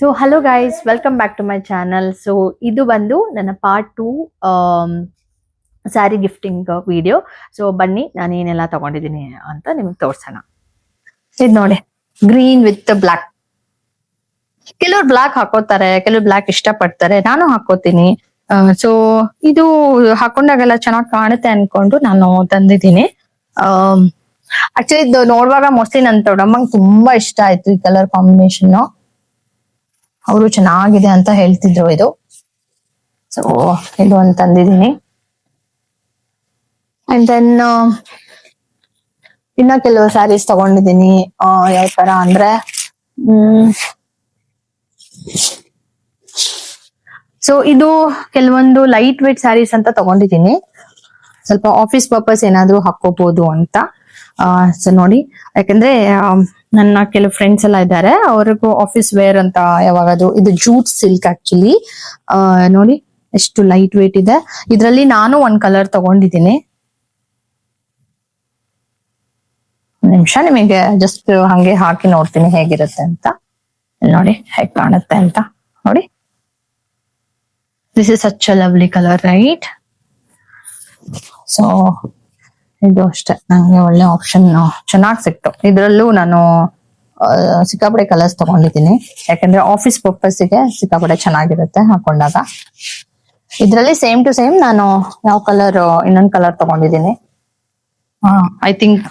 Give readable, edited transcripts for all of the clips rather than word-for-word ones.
So hello guys, welcome back to my channel. So ಇದು ಬಂದು ನನ್ನ part 2 sari gifting video. So ಬನ್ನಿ ನಾನು ಏನೆಲ್ಲ ತಗೊಂಡಿದ್ದೀನಿ ಅಂತ ನಿಮ್ಗೆ ತೋರ್ಸೋಣ. ಇದು ನೋಡಿ, ಗ್ರೀನ್ ವಿತ್ ಬ್ಲಾಕ್. ಕೆಲವ್ರು ಬ್ಲಾಕ್ ಹಾಕೋತಾರೆ, ಕೆಲವ್ರು ಬ್ಲಾಕ್ ಇಷ್ಟಪಡ್ತಾರೆ, ನಾನು ಹಾಕೋತೀನಿ. ಸೊ ಇದು ಹಾಕೊಂಡಾಗೆಲ್ಲ ಚೆನ್ನಾಗಿ ಕಾಣುತ್ತೆ ಅನ್ಕೊಂಡು ನಾನು ತಂದಿದ್ದೀನಿ. ಆಕ್ಚುಲಿ ಇದು ನೋಡುವಾಗ ಮೋಸ್ಟ್ಲಿ ನನ್ನ ದೊಡ್ಡಮ್ಮಂಗೆ ತುಂಬಾ ಇಷ್ಟ ಆಯ್ತು ಈ ಕಲರ್ ಕಾಂಬಿನೇಷನ್. ಅವರು ಚೆನ್ನಾಗಿದೆ ಅಂತ ಹೇಳ್ತಿದ್ರು ಇದು. ಸೊ ಇದು ಒಂದು ತಂದಿದ್ದೀನಿ. ಅಂಡ್ ದೆನ್ ಇನ್ನ ಕೆಲವು ಸ್ಯಾರೀಸ್ ತಗೊಂಡಿದ್ದೀನಿ. ಯಾವ ತರ ಅಂದ್ರೆ ಸೊ ಇದು ಕೆಲವೊಂದು ಲೈಟ್ ವೇಟ್ ಸ್ಯಾರೀಸ್ ಅಂತ ತಗೊಂಡಿದ್ದೀನಿ. ಸ್ವಲ್ಪ ಆಫೀಸ್ ಪರ್ಪಸ್ ಏನಾದ್ರು ಹಾಕೋಬಹುದು ಅಂತ. ಸೊ ನೋಡಿ, ಯಾಕಂದ್ರೆ ನನ್ನ ಕೆಲವು ಫ್ರೆಂಡ್ಸ್ ಎಲ್ಲ ಇದ್ದಾರೆ, ಅವ್ರಿಗೂ ಆಫೀಸ್ ವೇರ್ ಅಂತ ಯಾವಾಗದು. ಇದು ಜೂಟ್ ಸಿಲ್ಕ್ ಆಕ್ಚುಲಿ. ನೋಡಿ ಎಷ್ಟು ಲೈಟ್ ವೇಟ್ ಇದೆ. ಇದ್ರಲ್ಲಿ ನಾನು ಒಂದ್ ಕಲರ್ ತಗೊಂಡಿದ್ದೀನಿ. ನಿಮಿಷ ನಿಮಗೆ ಜಸ್ಟ್ ಹಂಗೆ ಹಾಕಿ ನೋಡ್ತೀನಿ ಹೇಗಿರುತ್ತೆ ಅಂತ. ನೋಡಿ ಹೇಗ್ ಕಾಣುತ್ತೆ ಅಂತ ನೋಡಿ. This is such a lovely colour, right? So ಇದು ಅಷ್ಟೇ, ನಂಗೆ ಒಳ್ಳೆ ಆಪ್ಷನ್ ಚೆನ್ನಾಗಿ ಸಿಕ್ತು. ಇದ್ರಲ್ಲೂ ನಾನು ಸಿಕ್ಕಾಪಡೆ ಕಲರ್ಸ್ ತಗೊಂಡಿದ್ದೀನಿ, ಯಾಕಂದ್ರೆ ಆಫೀಸ್ ಪರ್ಪಸ್ಗೆ ಸಿಕ್ಕಾಪಡೆ ಚೆನ್ನಾಗಿರುತ್ತೆ ಹಾಕೊಂಡಾಗ. ಇದ್ರಲ್ಲಿ ಸೇಮ್ ಟು ಸೇಮ್ ನಾನು ಯಾವ ಕಲರ್, ಇನ್ನೊಂದು ಕಲರ್ ತಗೊಂಡಿದ್ದೀನಿ. I think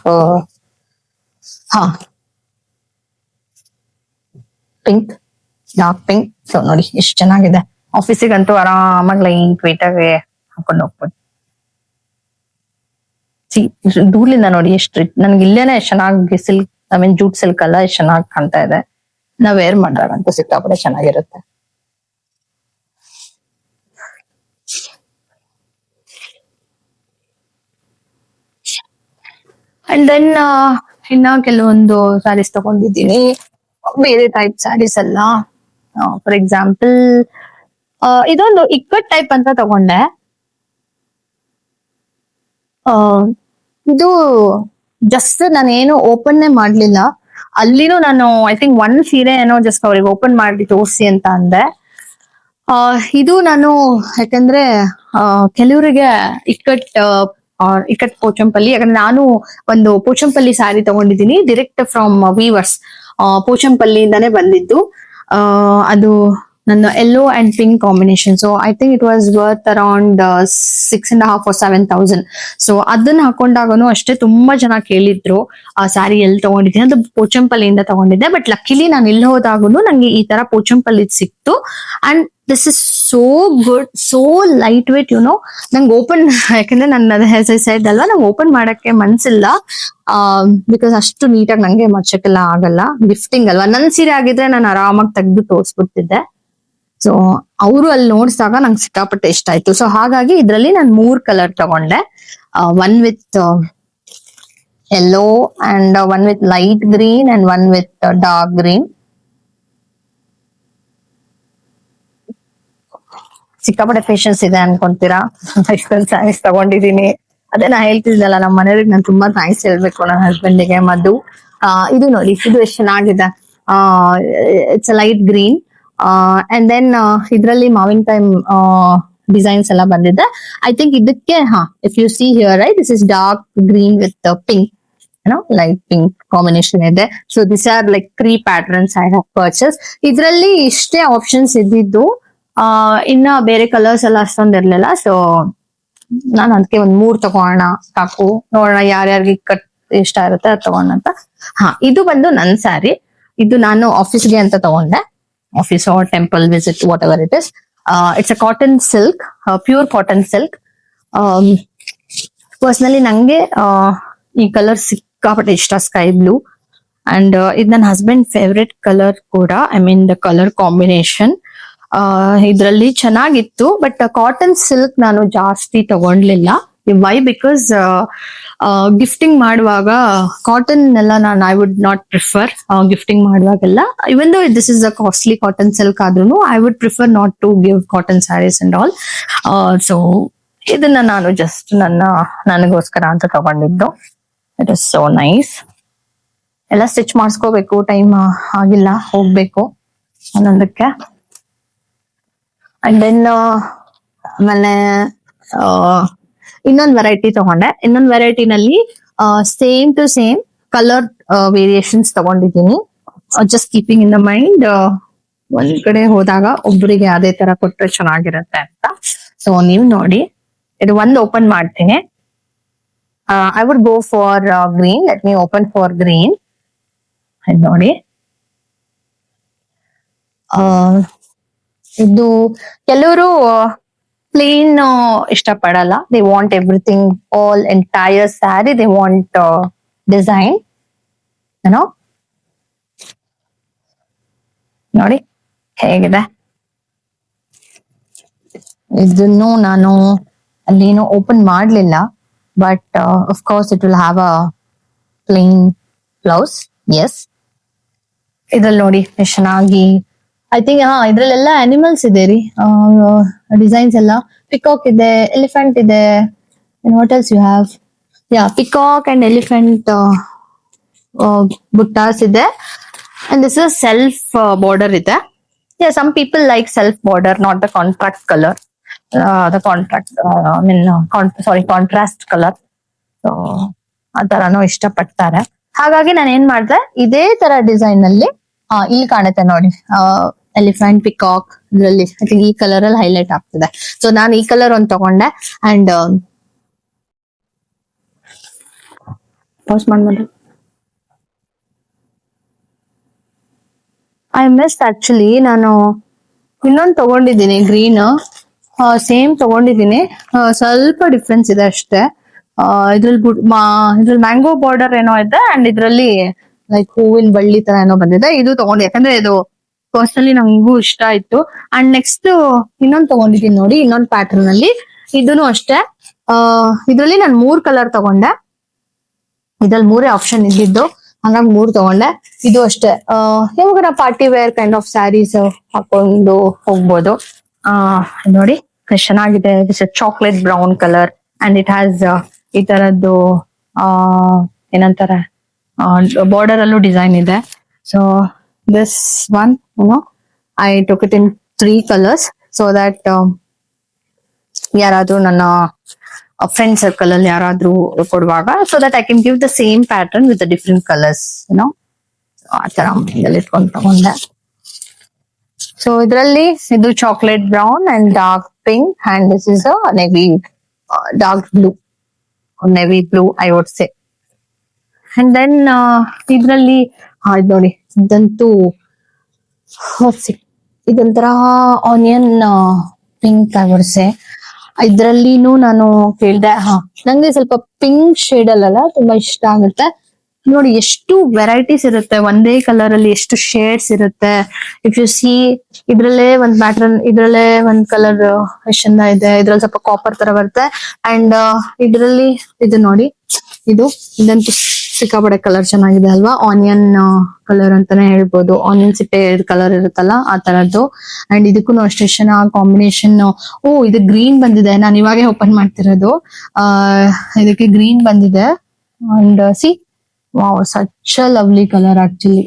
pink, dark pink. So ನೋಡಿ ಎಷ್ಟು ಚೆನ್ನಾಗಿದೆ. ಆಫೀಸಿಗಂತೂ ಆರಾಮಾಗಿ ಲೈಟ್ ವೇಟ್ ಆಗಿ ಹಾಕೊಂಡು ಹೋಗ್ಬೋದು. ದೂರ್ಲಿಂದ ನೋಡಿ ಎಷ್ಟು ನನ್ಗೆ ಇಲ್ಲೇನೆ ಎಷ್ಟು ಚೆನ್ನಾಗಿ silk, I mean jute silk ಎಲ್ಲ ಎಷ್ಟು ಚೆನ್ನಾಗಿ ಕಾಣ್ತಾ ಇದೆ. ನಾವ್ ವೇರ್ ಮಾಡಿದಾಗಂತೂ ಸಿಕ್ಕಾಪಡೆ ಚೆನ್ನಾಗಿರುತ್ತೆ. ಅಂಡ್ ದೆನ್ ಇನ್ನ ಕೆಲವೊಂದು ಸ್ಯಾರೀಸ್ ತಗೊಂಡಿದ್ದೀನಿ, ಬೇರೆ ಟೈಪ್ ಸ್ಯಾರೀಸ್ ಎಲ್ಲ. ಫಾರ್ ಎಕ್ಸಾಂಪಲ್ ಇದೊಂದು ಇಕ್ಕಟ್ ಟೈಪ್ ಅಂತ ತಗೊಂಡೆ. ಇದು ಜಸ್ಟ್ ನಾನು ಏನು ಓಪನ್ ಮಾಡ್ಲಿಲ್ಲ. ಅಲ್ಲಿನೂ ನಾನು ಐ ಥಿಂಕ್ ಒಂದ್ ಸೀರೆ ಏನೋ ಜಸ್ಟ್ ಅವ್ರಿಗೆ ಓಪನ್ ಮಾಡಿ ತೋರಿಸಿ ಅಂತ ಅಂದೆ. ಇದು ನಾನು ಯಾಕಂದ್ರೆ ಕೆಲವರಿಗೆ ಇಕ್ಕಟ್ ಪೋಚಂಪಲ್ಲಿ, ಯಾಕಂದ್ರೆ ನಾನು ಒಂದು ಪೋಚಂಪಲ್ಲಿ ಸ್ಯಾರಿ ತಗೊಂಡಿದ್ದೀನಿ ಡೈರೆಕ್ಟ್ ಫ್ರಮ್ ವೀವರ್ಸ್. ಪೋಚಂಪಲ್ಲಿಂದಾನೇ ಬಂದಿದ್ದು. ಅದು ನನ್ನ yellow and pink combination. So I think it was worth around 6,500 or 7,000. So ಅದನ್ನ ಹಾಕೊಂಡಾಗನು ಅಷ್ಟೇ ತುಂಬಾ ಜನ ಕೇಳಿದ್ರು ಆ ಸ್ಯಾರಿ ಎಲ್ಲಿ ತಗೊಂಡಿದ್ದೀನಿ ಅದು. ಪೋಚಂಪಲ್ಲಿಯಿಂದ ತಗೊಂಡಿದ್ದೆ, ಬಟ್ ಲಕ್ಕಿಲಿ ನಾನು ಇಲ್ಲಿ ಹೋದಾಗನು ನಂಗೆ ಈ ತರ ಪೋಚಂಪಲ್ಲಿ ಸಿಕ್ತು. And this is so good, so light wait. ನಂಗೆ ಓಪನ್, ಯಾಕಂದ್ರೆ ನನ್ನ ಸೈಡ್ ಅಲ್ವಾ, ನಂಗೆ ಓಪನ್ ಮಾಡಕ್ಕೆ ಮನ್ಸಿಲ್ಲ. ಬಿಕಾಸ್ ಅಷ್ಟು ನೀಟಾಗಿ ನಂಗೆ ಮಚ್ಚಕ್ಕೆಲ್ಲ ಆಗಲ್ಲ. ಗಿಫ್ಟಿಂಗ್ ಅಲ್ವಾ, ನನ್ ಸೀರೆ ಆಗಿದ್ರೆ ನಾನು ಆರಾಮಾಗಿ ತೆಗ್ದು ತೋರಿಸ್ಬಿಡ್ತಿದ್ದೆ. ಸೊ ಅವರು ಅಲ್ಲಿ ನೋಡಿಸಿದಾಗ ನಂಗೆ ಸಿಕ್ಕಾಪಟ್ಟೆ ಇಷ್ಟ ಆಯ್ತು. ಸೊ ಹಾಗಾಗಿ ಇದ್ರಲ್ಲಿ ನಾನು 3 ಕಲರ್ ತಗೊಂಡೆ. One with yellow and one with light green and one with dark green. ಸಿಕ್ಕಾಪಟ್ಟೆ ಪೇಷನ್ಸ್ ಇದೆ ಅನ್ಕೊಂತೀರಾ, ಇಷ್ಟೊಂದು ಸ್ಯಾರೀಸ್ ತಗೊಂಡಿದ್ದೀನಿ. ಅದೇ ನಾ ಹೇಳ್ತಿದ್ನಲ್ಲ, ನಮ್ಮ ಮನೆಯವ್ರಿಗೆ ನಾನು ತುಂಬಾ ಥ್ಯಾಂಕ್ಸ್ ಹೇಳ್ಬೇಕು, ನನ್ನ ಹಸ್ಬೆಂಡಿಗೆ. ಮಧು, ಇದು ನೋಡಿ, ಇದು ಎಷ್ಟು ಚೆನ್ನಾಗಿದೆ. It's light green. And then ಇದ್ರಲ್ಲಿ ಮಾವಿನಕಾಯಿ ಡಿಸೈನ್ಸ್ ಎಲ್ಲ ಬಂದಿದೆ. ಐ ಥಿಂಕ್ ಇದಕ್ಕೆ if you see here, right, this is dark green with pink, light pink combination ಇದೆ. So this are like 3 patterns I have purchase. ಇದ್ರಲ್ಲಿ ಇಷ್ಟೇ ಆಪ್ಷನ್ಸ್ ಇದ್ದಿದ್ದು, ಇನ್ನ ಬೇರೆ ಕಲರ್ಸ್ ಎಲ್ಲ ಅಷ್ಟೊಂದ್ ಇರ್ಲಿಲ್ಲ. ಸೊ ನಾನು ಅದಕ್ಕೆ ಒಂದ್ 3 ತಗೋಣ ಸಾಕು, ನೋಡೋಣ ಯಾರ್ಯಾರಿಗೆ ಇಷ್ಟ ಇರುತ್ತೆ ಅದು ತಗೋಣ ಅಂತ. ಇದು ಬಂದು ನನ್ ಸ್ಯಾರಿ. ಇದು ನಾನು ಆಫೀಸ್ಗೆ ಅಂತ ತಗೊಂಡೆ, office or temple visit, whatever it is. It's a cotton silk, pure cotton silk. Personally ನಂಗೆ ಈ ಕಲರ್ ಸಿಕ್ಕಾಪಟ್ಟೆ ಇಷ್ಟ, ಸ್ಕೈ ಬ್ಲೂ. ಅಂಡ್ ಇದು ನನ್ನ ಹಸ್ಬೆಂಡ್ ಫೇವ್ರೆಟ್ ಕಲರ್ ಕೂಡ. I mean the colour combination ಇದ್ರಲ್ಲಿ ಚೆನ್ನಾಗಿತ್ತು. ಬಟ್ ಕಾಟನ್ ಸಿಲ್ಕ್ ನಾನು ಜಾಸ್ತಿ ತಗೊಂಡ್ಲಿಲ್ಲ. ವೈ? ಬಿಕಾಸ್ ಗಿಫ್ಟಿಂಗ್ ಮಾಡುವಾಗ ಕಾಟನ್ ಎಲ್ಲ ನಾನು I would not prefer gifting ಮಾಡುವಾಗೆಲ್ಲ. Even though this is a costly cotton silk ಆದ್ರೂ I would prefer not to give cotton sarees and all. So ಇದನ್ನ ನಾನು ಜಸ್ಟ್ ನನಗೋಸ್ಕರ ಅಂತ ತಗೊಂಡಿದ್ದು. It is so nice. ಎಲ್ಲ ಸ್ಟಿಚ್ ಮಾಡಿಸ್ಕೋಬೇಕು, ಟೈಮ್ ಆಗಿಲ್ಲ, ಹೋಗ್ಬೇಕು. ಒಂದೊಂದಕ್ಕೆ. ಅಂಡ್ ದೆನ್ ಆಮೇಲೆ ಇನ್ನೊಂದು ವೆರೈಟಿ ತಗೊಂಡೆ. ಇನ್ನೊಂದು ವೆರೈಟಿನಲ್ಲಿ same to same colour variations ತಗೊಂಡಿದ್ದೀನಿ. Just keeping in the mind, ಒಂದ್ ಕಡೆ ಹೋದಾಗ ಒಬ್ಬರಿಗೆ ಅದೇ ತರ ಕೊಟ್ರೆ ಚೆನ್ನಾಗಿರುತ್ತೆ ಅಂತ. ಸೊ ನೀವು ನೋಡಿ, ಇದು ಒಂದು ಓಪನ್ ಮಾಡ್ತೀನಿ. I would go for green. Let me open for green. ಇದು ನೋಡಿ, ಇದು ಕೆಲವರು ಪ್ಲೇನ್ ಇಷ್ಟಪಡಲ್ಲ. They want everything, all entire sari they want design, ಏನೋ ನೋಡಿ ಹೇಗಿದೆ. ಇದನ್ನು ನಾನು ಅಲ್ಲೇನು ಓಪನ್ ಮಾಡ್ಲಿಲ್ಲ, but of course it will have a plain blouse. Yes, ಇದ್ರಲ್ಲಿ ನೋಡಿ ಎಷ್ಟು ಚೆನ್ನಾಗಿ, ಐ ಥಿಂಕ್ ಇದ್ರಲ್ಲೆಲ್ಲ ಅನಿಮಲ್ಸ್ ಇದೆ ರೀ, ಡಿಸೈನ್ಸ್ ಎಲ್ಲ. ಪಿಕಾಕ್ ಇದೆ, ಎಲಿಫೆಂಟ್ ಇದೆ, what else you have? Yeah, peacock and elephant buttas ಇದೆ. And this is self border ಇದೆ. Yeah, some people like self border, not the contract color. The contract, I mean, contrast color. So, ಆ ತರನು ಇಷ್ಟಪಡ್ತಾರೆ. ಹಾಗಾಗಿ ನಾನು ಏನ್ ಮಾಡಿದೆ, ಇದೇ ತರ ಡಿಸೈನ್ ಅಲ್ಲಿ ಇಲ್ಲಿ ಕಾಣುತ್ತೆ ನೋಡಿ, ಎಲಿಫೆಂಟ್, ಪಿಕಾಕ್, ಇದರಲ್ಲಿ ಈ ಕಲರ್ ಅಲ್ಲಿ ಹೈಲೈಟ್ ಆಗ್ತಿದೆ. ಸೊ ನಾನು ಈ ಕಲರ್ ಒಂದು ತಗೊಂಡೆ. ಅಂಡ್ ಪಾಸ್ ಮಾಡ್ಬೋದು. ಐ ಮಿಸ್ ಆಕ್ಚುಲಿ, ನಾನು ಇನ್ನೊಂದು ತಗೊಂಡಿದ್ದೀನಿ ಗ್ರೀನ್, ಸೇಮ್ ತಗೊಂಡಿದ್ದೀನಿ. ಸ್ವಲ್ಪ ಡಿಫ್ರೆನ್ಸ್ ಇದೆ ಅಷ್ಟೇ. ಇದ್ರಲ್ಲಿ ಮ್ಯಾಂಗೋ ಬಾರ್ಡರ್ ಏನೋ ಇದೆ, ಅಂಡ್ ಇದ್ರಲ್ಲಿ ಲೈಕ್ ಹೂವಿನ ಬಳ್ಳಿ ತರ ಏನೋ ಬಂದಿದೆ. ಇದು ತಗೊಂಡೆ ಯಾಕಂದ್ರೆ ಇದು ಪರ್ಸನಲಿ ನಂಗೂ ಇಷ್ಟ ಆಯ್ತು. ಅಂಡ್ ನೆಕ್ಸ್ಟ್ ಇನ್ನೊಂದು ತಗೊಂಡಿದ್ದೀನಿ ನೋಡಿ, ಇನ್ನೊಂದು ಪ್ಯಾಟರ್ನ್ ಅಲ್ಲಿ. ಇದನ್ನು ಅಷ್ಟೇ, ಇದ್ರಲ್ಲಿ ನಾನು 3 ಕಲರ್ ತಗೊಂಡೆ. ಇದ್ರಲ್ಲಿ 3 ಆಪ್ಷನ್ ಇದ್ದಿದ್ದು, ಹಂಗಾಗಿ 3 ತಗೊಂಡೆ. ಇದು ಅಷ್ಟೇ, ಇವಾಗ ನಾ party wear kind of saris ಹಾಕೊಂಡು ಹೋಗ್ಬೋದು. ನೋಡಿ ಎಷ್ಟು ಚೆನ್ನಾಗಿದೆ. This chocolate brown colour and it has ಈ ತರದ್ದು ಏನಂತಾರೆ, ಬಾರ್ಡರ್ ಅಲ್ಲೂ ಡಿಸೈನ್ ಇದೆ. So this one, I took it in 3 colours so that ಯಾರಾದ್ರೂ ನನ್ನ ಫ್ರೆಂಡ್ ಸರ್ಕಲ್ ಅಲ್ಲಿ ಯಾರಾದ್ರೂ ಕೊಡುವಾಗ, so that I can give the same pattern with different colours, ಆ ತರ ಇಟ್ಕೊಂಡು ತಗೊಂಡೆ. ಸೊ ಇದರಲ್ಲಿ ಇದು chocolate brown and dark pink, and this is a navy dark blue, navy blue I would say. And then ಇದ್ರಲ್ಲಿ ಇದು ನೋಡಿ, ಇದಂತೂ ಇದೊಂಥರ onion pink I would say. ಇದ್ರಲ್ಲಿನೂ ನಾನು ಕೇಳ್ದೆ, ನಂಗೆ ಸ್ವಲ್ಪ ಪಿಂಕ್ ಶೇಡ್ ಅಲ್ಲ ತುಂಬಾ ಇಷ್ಟ ಆಗುತ್ತೆ. ನೋಡಿ ಎಷ್ಟು ವೆರೈಟೀಸ್ ಇರುತ್ತೆ ಒಂದೇ ಕಲರ್ ಅಲ್ಲಿ, ಎಷ್ಟು ಶೇಡ್ಸ್ ಇರುತ್ತೆ. ಇಫ್ ಯು ಸಿ, ಇದ್ರಲ್ಲೇ ಒಂದ್ ಪ್ಯಾಟರ್ನ್, ಇದ್ರಲ್ಲೇ ಒಂದ್ ಕಲರ್ ಎಷ್ಟು ಚಂದ ಇದೆ. ಇದ್ರಲ್ಲಿ ಸ್ವಲ್ಪ ಕಾಪರ್ ತರ ಬರುತ್ತೆ. ಅಂಡ್ ಇದ್ರಲ್ಲಿ ಇದು ನೋಡಿ, ಇದಂತೂ ಸಿಕ್ಕಾಪಟ್ಟೆ ಕಲರ್ ಚೆನ್ನಾಗಿದೆ ಅಲ್ವಾ, ಆನಿಯನ್ ಕಲರ್ ಅಂತಾನೆ ಹೇಳ್ಬೋದು. ಆನಿಯನ್ ಸಿಪ್ಪೆ ಕಲರ್ ಇರುತ್ತಲ್ಲ ಆ ತರದ್ದು. ಅಂಡ್ ಇದಕ್ಕೂ ಅಷ್ಟೇ ಚೆನ್ನಾಗಿ ಕಾಂಬಿನೇಷನ್. ಇದು ಗ್ರೀನ್ ಬಂದಿದೆ, ನಾನು ಇವಾಗೆ ಓಪನ್ ಮಾಡ್ತಿರೋದು. ಇದಕ್ಕೆ ಗ್ರೀನ್ ಬಂದಿದೆ. And C, wow, such a lovely colour actually.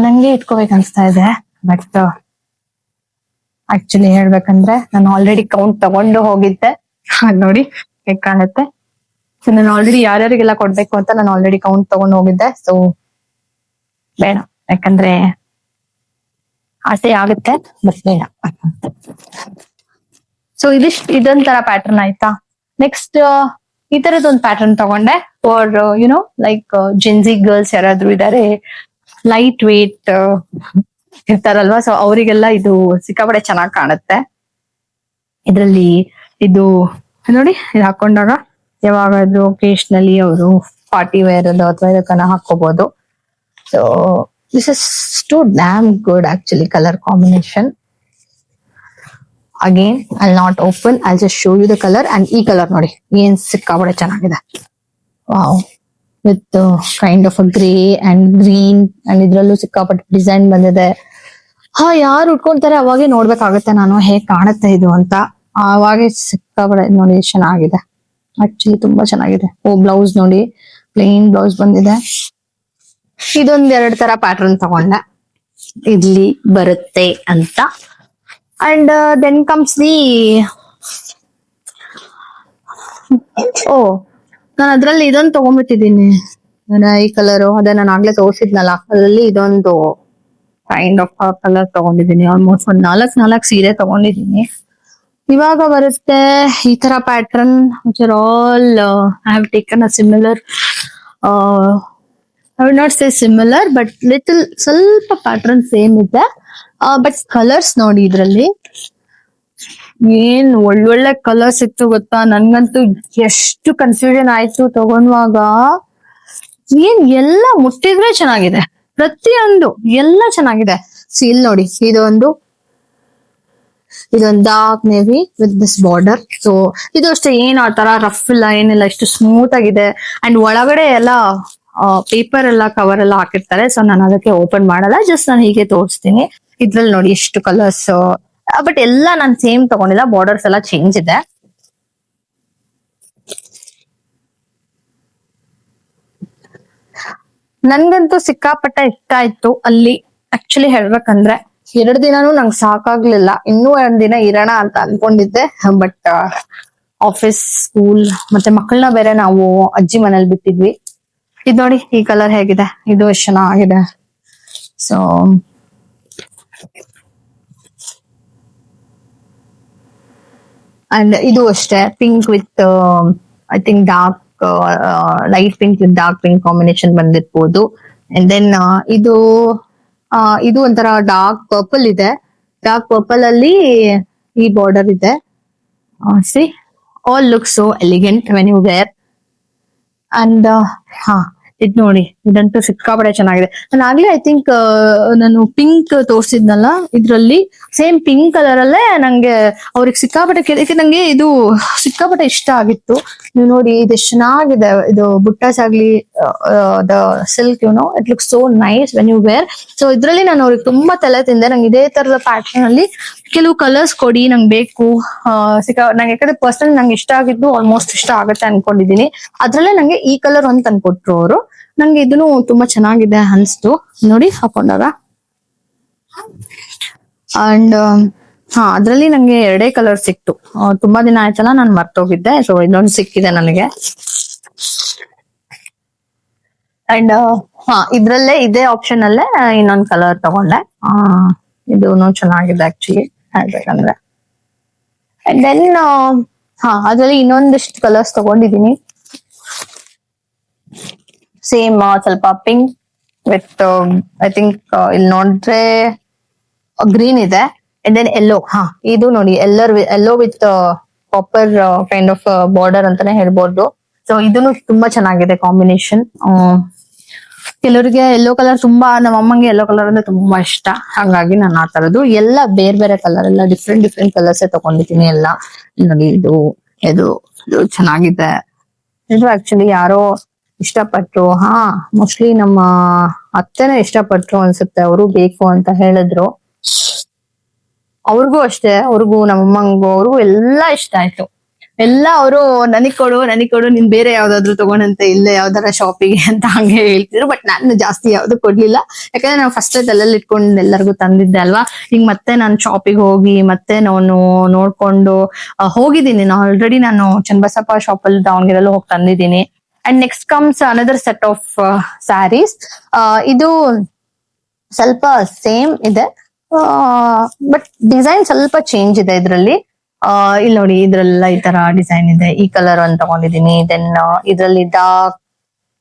ನಂಗೆ ಇಟ್ಕೋಬೇಕು ಅನ್ಸ್ತಾ ಇದೆ, ಬಟ್ ಆಕ್ಚುಲಿ ಹೇಳ್ಬೇಕಂದ್ರೆ ನಾನು ಆಲ್ರೆಡಿ ಕೌಂಟ್ ತಗೊಂಡು ಹೋಗಿದ್ದೆ. ನೋಡಿ ಹೇಗ್ ಕಾಣುತ್ತೆ. ಸೊ ನಾನು ಆಲ್ರೆಡಿ ಯಾರ್ಯಾರಿಗೆಲ್ಲ ಕೊಡ್ಬೇಕು ಅಂತ ನಾನು ಆಲ್ರೆಡಿ ಕೌಂಟ್ ತಗೊಂಡು ಹೋಗಿದ್ದೆ. ಸೊ ಬೇಡ, ಯಾಕಂದ್ರೆ ಆಸೆ ಆಗುತ್ತೆ, ಬಟ್ ಬೇಡ. ಸೊ ಇದೊಂಥರ ಪ್ಯಾಟರ್ನ್ ಆಯ್ತಾ. ನೆಕ್ಸ್ಟ್ ಈ ತರದೊಂದು ಪ್ಯಾಟರ್ನ್ ತಗೊಂಡೆ ಫಾರ್ ಲೈಕ್ ಜಿನ್ಸಿ ಗರ್ಲ್ಸ್ ಯಾರಾದ್ರೂ ಇದಾರೆ, ಲೈಟ್ ವೇಟ್ ಇರ್ತಾರಲ್ವಾ, ಸೊ ಅವರಿಗೆಲ್ಲ ಇದು ಸಿಕ್ಕಾಪಟ್ಟೆ ಚೆನ್ನಾಗಿ ಕಾಣುತ್ತೆ. ಇದ್ರಲ್ಲಿ ಇದು ನೋಡಿ, ಇದು ಹಾಕೊಂಡಾಗ ಯಾವಾಗಾದ್ರೂ ಒಕೇಶನಲಿ ಅವರು ಪಾರ್ಟಿ ವೇರ್ ಅಥವಾ ಇದಕ್ಕನ್ನ ಹಾಕೋಬಹುದು. So this is too damn good actually colour combination. Again I not open, I just show you the colour. And ಈ ಕಲರ್ ನೋಡಿ ಏನ್ ಸಿಕ್ಕಾಪಟ್ಟೆ ಚೆನ್ನಾಗಿದೆ. Wow, with kind of a grey and green, and ಇದ್ರಲ್ಲೂ ಸಿಕ್ಕಾಪಟ್ಟೆ ಡಿಸೈನ್ ಬಂದಿದೆ. ಯಾರು ಉಟ್ಕೊಂತಾರೆ ಅವಾಗೆ ನೋಡ್ಬೇಕಾಗತ್ತೆ ನಾನು ಹೇಗ್ ಕಾಣುತ್ತೆ ಇದು ಅಂತ. ಅವಾಗೆ ಸಿಕ್ಕಾಪಟ್ಟೆ ನೋಡಿ ಚೆನ್ನಾಗಿದೆ, ಆಕ್ಚುಲಿ ತುಂಬಾ ಚೆನ್ನಾಗಿದೆ. ಬ್ಲೌಸ್ ನೋಡಿ, ಪ್ಲೇನ್ ಬ್ಲೌಸ್ ಬಂದಿದೆ. ಇದೊಂದ್ 2 ತರ ಪ್ಯಾಟರ್ನ್ ತಗೊಂಡೆ. ಇಲ್ಲಿ ಬರುತ್ತೆ ಅಂತ. ಅಂಡ್ ದೆನ್ ಕಮ್ಸ್ ದಿ ಓ, ನಾನು ಅದ್ರಲ್ಲಿ ಇದೊಂದು ತಗೊಂಡ್ಬಿಟ್ಟಿದ್ದೀನಿ, ಈ ಕಲರು ಅದೇ ನಾನು ಆಗ್ಲೇ ತೋರಿಸಿದ್ನಲ್ಲ, ಅದರಲ್ಲಿ ಇದೊಂದು ಕೈಂಡ್ ಆಫ್ ಕಲರ್ ತಗೊಂಡಿದ್ದೀನಿ. ಆಲ್ಮೋಸ್ಟ್ ಒಂದ್ ನಾಲ್ಕು ಸೀರೆ ತಗೊಂಡಿದ್ದೀನಿ. ಇವಾಗ ಬರುತ್ತೆ ಈ ತರ pattern, which are all I have taken a similar, I will not say similar but little ಸ್ವಲ್ಪ ಪ್ಯಾಟರ್ನ್ ಸೇಮ್ ಇದೆ. ಬಟ್ ಕಲರ್ಸ್ ನೋಡಿ ಇದ್ರಲ್ಲಿ ಏನ್ ಒಳ್ಳೊಳ್ಳೆ ಕಲರ್ಸ್ ಇತ್ತು ಗೊತ್ತಾ. ನನ್ಗಂತೂ ಎಷ್ಟು ಕನ್ಫ್ಯೂಷನ್ ಆಯ್ತು ತಗೊಂಡ್ವಾಗ. ಏನ್ ಎಲ್ಲ ಮುಟ್ಟಿದ್ರೆ ಚೆನ್ನಾಗಿದೆ, ಪ್ರತಿಯೊಂದು ಎಲ್ಲ ಚೆನ್ನಾಗಿದೆ. ಸೀಲ್ ನೋಡಿ, ಇದೊಂದು dark navy with this border. So ಇದು ಅಷ್ಟೇ, ಏನ್ ಆ ತರ ರಫ್ ಇಲ್ಲ ಏನಿಲ್ಲ, ಇಷ್ಟು ಸ್ಮೂತ್ ಆಗಿದೆ. ಅಂಡ್ ಒಳಗಡೆ ಎಲ್ಲ ಪೇಪರ್ ಎಲ್ಲ ಕವರ್ ಎಲ್ಲ ಹಾಕಿರ್ತಾರೆ. ಸೊ ನಾನು ಅದಕ್ಕೆ ಓಪನ್ ಮಾಡಲ್ಲ, ಜಸ್ಟ್ ನಾನು ಹೀಗೆ ತೋರಿಸ್ತೀನಿ. ಇದ್ರಲ್ಲಿ ನೋಡಿ ಎಷ್ಟು ಕಲರ್ಸ್, ಬಟ್ ಎಲ್ಲ ನಾನು ಸೇಮ್ ತಗೊಂಡಿಲ್ಲ, ಬಾರ್ಡರ್ಸ್ ಎಲ್ಲ ಚೇಂಜ್ ಇದೆ. ನನ್ಗಂತೂ ಸಿಕ್ಕಾಪಟ್ಟ ಇಷ್ಟ ಆಯ್ತು ಅಲ್ಲಿ. ಆಕ್ಚುಲಿ ಹೇಳ್ಬೇಕಂದ್ರೆ 2 ದಿನಾನು ನಂಗೆ ಸಾಕಾಗ್ಲಿಲ್ಲ, ಇನ್ನೂ 1 ದಿನ ಇರೋಣ ಅಂತ ಅನ್ಕೊಂಡಿದ್ದೆ. ಬಟ್ ಆಫೀಸ್, ಸ್ಕೂಲ್ ಮತ್ತೆ ಮಕ್ಕಳನ್ನ ಬೇರೆ ನಾವು ಅಜ್ಜಿ ಮನೇಲಿ ಬಿಟ್ಟಿದ್ವಿ. ಇದು ನೋಡಿ ಈ ಕಲರ್ ಹೇಗಿದೆ, ಇದು ಎಷ್ಟು ಚೆನ್ನಾಗಿದೆ. ಸೊ ಅಂಡ್ ಇದು ಅಷ್ಟೇ, pink with I think dark light pink with dark pink combination ಬಂದಿರ್ಬೋದು. ಅಂಡ್ ದೆನ್ ಇದು ಒಂಥರ ಡಾರ್ಕ್ ಪರ್ಪಲ್ ಇದೆ. ಡಾರ್ಕ್ ಪರ್ಪಲ್ ಅಲ್ಲಿ ಈ ಬಾರ್ಡರ್ ಇದೆ. See, all look so elegant when you wear. And ಇದ್ ನೋಡಿ, ಇದಂತೂ ಸಿಕ್ಕಾಪಟ್ಟೆ ಚೆನ್ನಾಗಿದೆ. ನಾನು ಆಗ್ಲೇ ಐ ಥಿಂಕ್ ನಾನು ಪಿಂಕ್ ತೋರ್ಸಿದ್ನಲ್ಲ, ಇದ್ರಲ್ಲಿ ಸೇಮ್ ಪಿಂಕ್ ಕಲರ್ ಅಲ್ಲೇ ನಂಗೆ ಅವ್ರಿಗೆ ಸಿಕ್ಕಾಪಟ್ಟೆ ನಂಗೆ ಇದು ಸಿಕ್ಕಾಪಟ್ಟೆ ಇಷ್ಟ ಆಗಿತ್ತು. ನೀವು ನೋಡಿ ಇದೆಷ್ಟು ಚೆನ್ನಾಗಿದೆ, ಇದು ಬುಟ್ಟಾಸ್ ಆಗ್ಲಿ, the silk no it look so nice when you wear. So ಇದ್ರಲ್ಲಿ ನಾನು ಅವ್ರಿಗೆ ತುಂಬಾ ತಲೆ ತಿಂದೆ, ನಂಗೆ ಇದೇ ತರದ ಪ್ಯಾಟರ್ನ್ ಅಲ್ಲಿ ಕೆಲವು ಕಲರ್ಸ್ ಕೊಡಿ, ನಂಗೆ ಬೇಕು. ನಂಗೆ ಯಾಕಂದ್ರೆ ಪರ್ಸನಲ್ ನಂಗೆ ಇಷ್ಟ ಆಗಿದ್ದು ಆಲ್ಮೋಸ್ಟ್ ಇಷ್ಟ ಆಗುತ್ತೆ ಅನ್ಕೊಂಡಿದೀನಿ. ಅದ್ರಲ್ಲೇ ನಂಗೆ ಈ ಕಲರ್ ಒಂದು ತಂದ್ಕೊಟ್ರು ಅವರು. ನಂಗೆ ಇದನ್ನು ತುಂಬಾ ಚೆನ್ನಾಗಿದೆ ಅನ್ಸ್ತು ನೋಡಿ ಹಾಕೊಂಡಾಗ. ಅಂಡ್ ಅದ್ರಲ್ಲಿ ನಂಗೆ 2 ಕಲರ್ ಸಿಕ್ತು. ತುಂಬಾ ದಿನ ಆಯ್ತಲ್ಲ, ನಾನು ಮರ್ತೋಗಿದ್ದೆ. ಸೊ ಇದೊಂದು ಸಿಕ್ಕಿದೆ ನನಗೆ. ಅಂಡ್ ಇದ್ರಲ್ಲೇ ಇದೇ ಆಪ್ಷನ್ ಅಲ್ಲೇ ಇನ್ನೊಂದು ಕಲರ್ ತಗೊಂಡೆ. ಇದು ಚೆನ್ನಾಗಿದೆ ಆಕ್ಚುಲಿ ಹೇಳ್ಬೇಕಂದ್ರೆ. ಅಂಡ್ ದೆನ್ ಅದ್ರಲ್ಲಿ ಇನ್ನೊಂದಿಷ್ಟು ಕಲರ್ಸ್ ತಗೊಂಡಿದೀನಿ. ಸೇಮ್ ಸ್ವಲ್ಪ ಪಿಂಕ್ ವಿತ್ ಐ ಥಿಂಕ್ ಇಲ್ಲಿ ನೋಡಿದ್ರೆ ಗ್ರೀನ್ ಇದೆ. ಅಂಡ್ ದೆನ್ ಎಲ್ಲೋ, ಇದು ನೋಡಿ ಎಲ್ಲೋ with copper kind of border ಅಂತಾನೆ ಹೇಳ್ಬೋದು. ಸೊ ಇದನ್ನು ತುಂಬಾ ಚೆನ್ನಾಗಿದೆ ಕಾಂಬಿನೇಷನ್. ಕೆಲವರಿಗೆ ಎಲ್ಲೋ ಕಲರ್ ತುಂಬಾ, ನಮ್ಮ ಅಮ್ಮಂಗೆ ಎಲ್ಲೋ ಕಲರ್ ಅಂದ್ರೆ ತುಂಬಾ ಇಷ್ಟ, ಹಾಗಾಗಿ ನಾನು ಆ ತರದ್ದು ಎಲ್ಲ ಬೇರೆ ಕಲರ್ ಎಲ್ಲ ಡಿಫ್ರೆಂಟ್ ಕಲರ್ಸ್ ತಗೊಂಡಿದ್ದೀನಿ ಎಲ್ಲ. ನೋಡಿ ಇದು ಚೆನ್ನಾಗಿದೆ. ಇದು ಆಕ್ಚುಲಿ ಯಾರೋ ಇಷ್ಟಪಟ್ರು, ಮೋಸ್ಟ್ಲಿ ನಮ್ಮ ಅತ್ತೆನೇ ಇಷ್ಟಪಟ್ರು ಅನ್ಸುತ್ತೆ, ಅವರು ಬೇಕು ಅಂತ ಹೇಳಿದ್ರು. ಅವ್ರಿಗೂ ಅಷ್ಟೇ, ಅವ್ರಿಗೂ ನಮ್ಮಮ್ಮಂಗೂ ಅವ್ರಿಗೂ ಎಲ್ಲಾ ಇಷ್ಟ ಆಯ್ತು. ಎಲ್ಲ ಅವರು ನನಗ್ ಕೊಡು ನೀನ್ ಬೇರೆ ಯಾವ್ದಾದ್ರು ತಗೊಂಡಂತೆ, ಇಲ್ಲೇ ಯಾವ್ದಾರ ಶಾಪಿಗೆ ಅಂತ ಹಂಗೆ ಹೇಳ್ತಿದ್ರು. ಬಟ್ ನಾನು ಜಾಸ್ತಿ ಯಾವ್ದು ಕೊಡ್ಲಿಲ್ಲ, ಯಾಕಂದ್ರೆ ನಾವು ಫಸ್ಟ್ ತಲೆಯಲ್ಲಿ ಇಟ್ಕೊಂಡು ಎಲ್ಲರಿಗೂ ತಂದಿದ್ದೆ ಅಲ್ವಾ. ಈಗ ಮತ್ತೆ ನಾನು ಶಾಪಿಗೆ ಹೋಗಿ ಮತ್ತೆ ನಾನು ನೋಡ್ಕೊಂಡು ಹೋಗಿದ್ದೀನಿ. ಆಲ್ರೆಡಿ ನಾನು ಚನ್ನಬಸಪ್ಪ ಶಾಪ್ ಅಲ್ಲಿ ದಾವಣಗೆರೆಲ್ಲೂ ಹೋಗಿ ತಂದಿದ್ದೀನಿ. And next comes another set of sarees. ಇದು ಸ್ವಲ್ಪ ಸೇಮ್ ಇದೆ, ಬಟ್ ಡಿಸೈನ್ ಸ್ವಲ್ಪ ಚೇಂಜ್ ಇದೆ ಇದ್ರಲ್ಲಿ. ಇಲ್ಲಿ ನೋಡಿ, ಇದ್ರೆಲ್ಲ ಈ ತರ ಡಿಸೈನ್ ಇದೆ. ಈ ಕಲರ್ ಒಂದು ತಗೊಂಡಿದ್ದೀನಿ. ದೆನ್ ಇದ್ರಲ್ಲಿ dark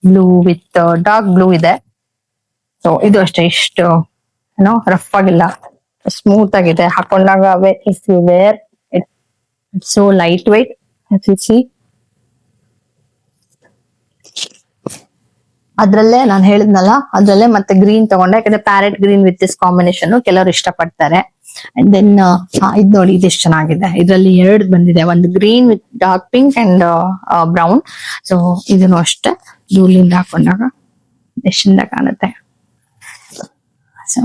blue with dark blue ಇದೆ. ಸೊ ಇದು ಅಷ್ಟೇ, ಇಷ್ಟು ಏನೋ ರಫ್ ಆಗಿಲ್ಲ, ಸ್ಮೂತ್ ಆಗಿದೆ. ಹಾಕೊಂಡಾಗ if you wear it so light weight. ಅದ್ರಲ್ಲೇ ನಾನು ಹೇಳಿದ್ನಲ್ಲ, ಅದ್ರಲ್ಲೇ ಮತ್ತೆ ಗ್ರೀನ್ ತಗೊಂಡೆ, ಯಾಕಂದ್ರೆ parrot green with this combination ಕೆಲವರು ಇಷ್ಟಪಡ್ತಾರೆ. ಅಂಡ್ ದೆನ್ ಇದ್ ನೋಡಿ, ಇದೆಷ್ಟು ಚೆನ್ನಾಗಿದೆ. ಇದ್ರಲ್ಲಿ 2 ಬಂದಿದೆ, ಒಂದು green with dark pink and brown. So ಇದನ್ನು ಅಷ್ಟೇ ದೂರದಿಂದ ಹಾಕೊಂಡಾಗ ಎಷ್ಟು ಚಂದ ಕಾಣುತ್ತೆ. ಸೊ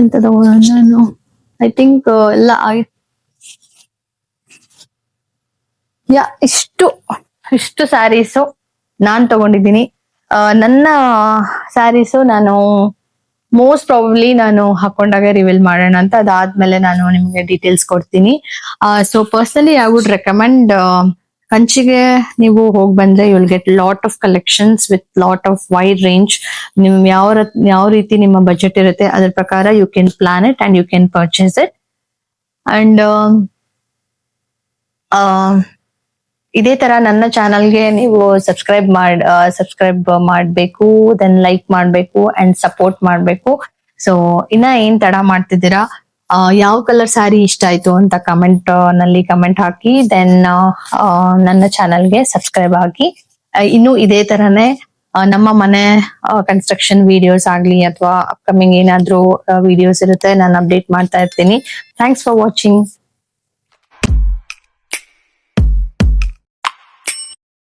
ಎಂತದ ನಾನು ಐ ಥಿಂಕ್ ಎಲ್ಲ ಇಷ್ಟು ಸ್ಯಾರೀಸು ನಾನ್ ತಗೊಂಡಿದ್ದೀನಿ. ನನ್ನ ಸ್ಯಾರೀಸು ನಾನು ಮೋಸ್ಟ್ ಪ್ರಾಬಬ್ಲಿ ನಾನು ಹಾಕೊಂಡಾಗ ರಿವೀಲ್ ಮಾಡೋಣ ಅಂತ, ಅದಾದ್ಮೇಲೆ ನಾನು ನಿಮ್ಗೆ ಡೀಟೇಲ್ಸ್ ಕೊಡ್ತೀನಿ. So personally I would recommend ಕಂಚಿಗೆ ನೀವು ಹೋಗಿ ಬಂದ್ರೆ you will get lot of collections with lot of wide range. ನಿಮ್ ಯಾವ ರೀತಿ ನಿಮ್ಮ ಬಜೆಟ್ ಇರುತ್ತೆ ಅದ್ರ ಪ್ರಕಾರ you can plan it and you can purchase it. And ಇದೇ ತರ ನನ್ನ ಚಾನಲ್ಗೆ ನೀವು ಸಬ್ಸ್ಕ್ರೈಬ್ ಮಾಡಬೇಕು, ದೆನ್ ಲೈಕ್ ಮಾಡಬೇಕು ಅಂಡ್ ಸಪೋರ್ಟ್ ಮಾಡಬೇಕು. ಸೊ ಇನ್ನ ಏನ್ ತಡ ಮಾಡ್ತಿದ್ದೀರಾ? ಯಾವ ಕಲರ್ ಸ್ಯಾರಿ ಇಷ್ಟ ಆಯ್ತು ಅಂತ ನಲ್ಲಿ ಕಮೆಂಟ್ ಹಾಕಿ, ದೆನ್ ನನ್ನ ಚಾನಲ್ಗೆ ಸಬ್ಸ್ಕ್ರೈಬ್ ಆಗಿ. ಇನ್ನು ಇದೇ ತರನೇ ನಮ್ಮ ಮನೆ ಕನ್ಸ್ಟ್ರಕ್ಷನ್ ವಿಡಿಯೋಸ್ ಆಗ್ಲಿ ಅಥವಾ ಅಪ್ಕಮಿಂಗ್ ಏನಾದ್ರೂ ವಿಡಿಯೋಸ್ ಇರುತ್ತೆ, ನಾನು ಅಪ್ಡೇಟ್ ಮಾಡ್ತಾ ಇರ್ತೀನಿ. Thanks for watching.